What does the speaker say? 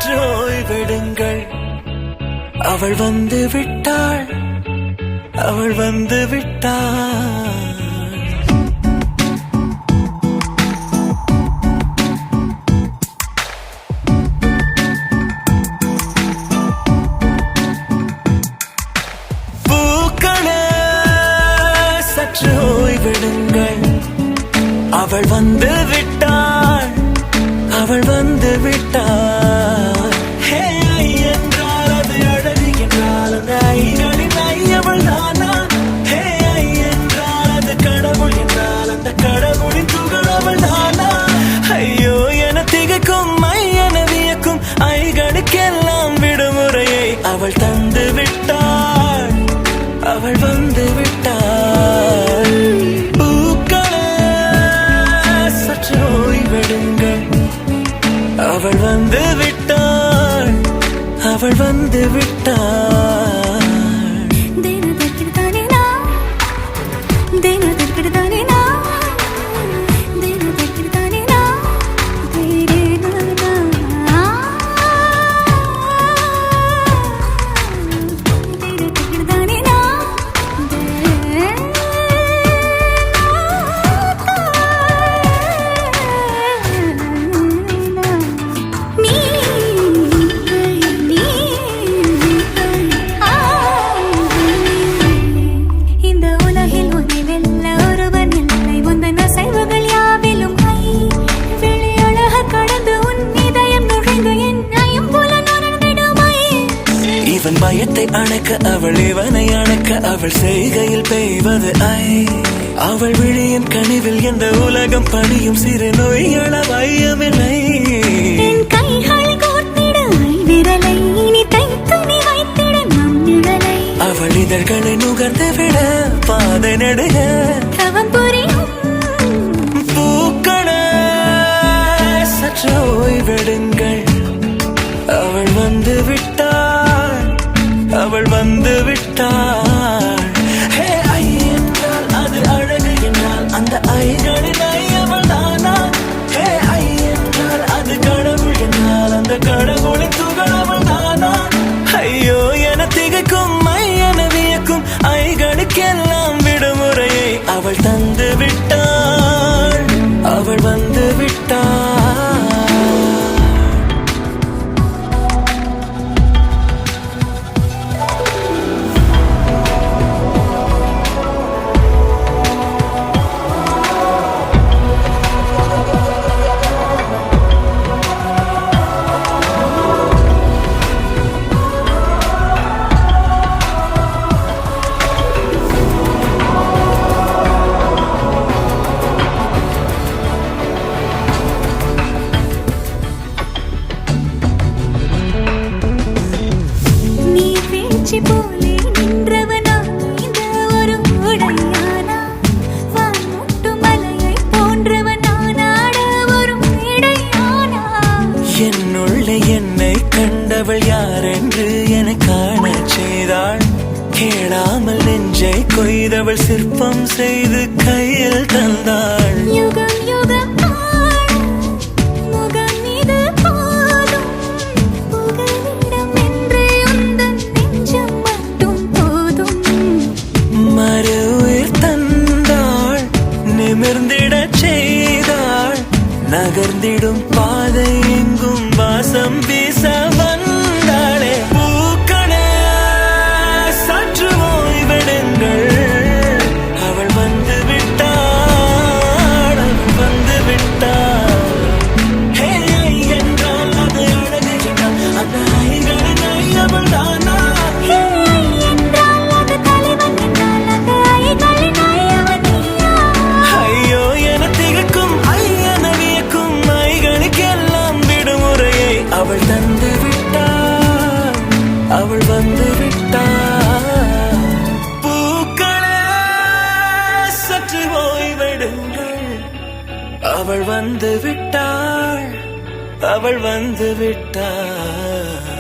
சற்று ஓய்வெடுங்கள். அவள் வந்து விட்டாள், அவள் வந்து விட்டாள். ஓய்வெடுங்கள். அவள் வந்து விட்டாள், அவள் வந்து விட்டாள். ஹே ஐ என்றால் அது அழகு என்றால் அந்த ஐகளின் ஐ அவள் தானா? ஹே ஐ என்றால் அது கடவுள் என்றால் அந்த கடவுளின் துகள் அவள் தானா? ஐயோ என திகைக்கும் ஐ என வியக்கும் ஐகளுக்கெல்லாம் விடுமுறையை அவள் தந்து விட்டாள், அவள் வந்து விட்டாள். சற்று ஓய்வெடுங்கள். அவள் வந்து விட்டாள், அவள் வந்து விட்டாள். இவன் பயத்தை அணைக்க அவள் இவனை அணைக்க அவள் செய்கையில் பெய்வது ஐ. அவள் விழியின் கனிவில் எந்த உலகம் பணியும் சிறு நோய்கள வையமில்லை. அவள் இதழ்களை நுகர்ந்து விட பாதை நடுக பூக்கள சற்று ஓய்வெடுங்கள். அவள் வந்து விட்டாள், அவள் வந்து விட்டாள். ஹே ஐ என்றால் அது அழகு என்றால் அந்த ஐகளின் ஐ அவள் தானா? ஹே ஐ என்றால் அது கடவுள் என்றால் அந்த கடவுளின் துகள் அவள் தானா? ஐயோ என திகைக்கும் ஐ என வியக்கும் ஐகளுக்கெல்லாம் விடுமுறையை அவள் தந்து விட்டாள், அவள் வந்து விட்டாள். போலே நின்றவனா இந்த ஒரு உடையானா? வான்முட்டு மலையை போன்றவனாட ஒரு இடையானா? என்னுள்ளே என்னை கண்டவள் யார் என்று என காண செய்தாள். கேளாமல் நெஞ்சை கொய்தவள் சிற்பம் செய்து கையில் தந்தாள். யுகம் யுகம் நிமிர்ந்திடச் செய்தாள். நகர்ந்திடும் பாதை எங்கும் வாசம் வீச வந்தாளே. பூக்களே சற்று ஓய்வெடுங்கள். அவள் வந்து விட்டாள், அவள் வந்து விட்டாள். ஹே ஐ என்றால் அது அழகு என்றால் அந்த ஐகளின் ஐ அவள் தானா? அவள் தந்து விட்டாள், அவள் வந்து விட்டாள். பூக்களே சற்று ஓய்வெடுங்கள். அவள் வந்து விட்டாள், அவள் வந்து விட்டாள்.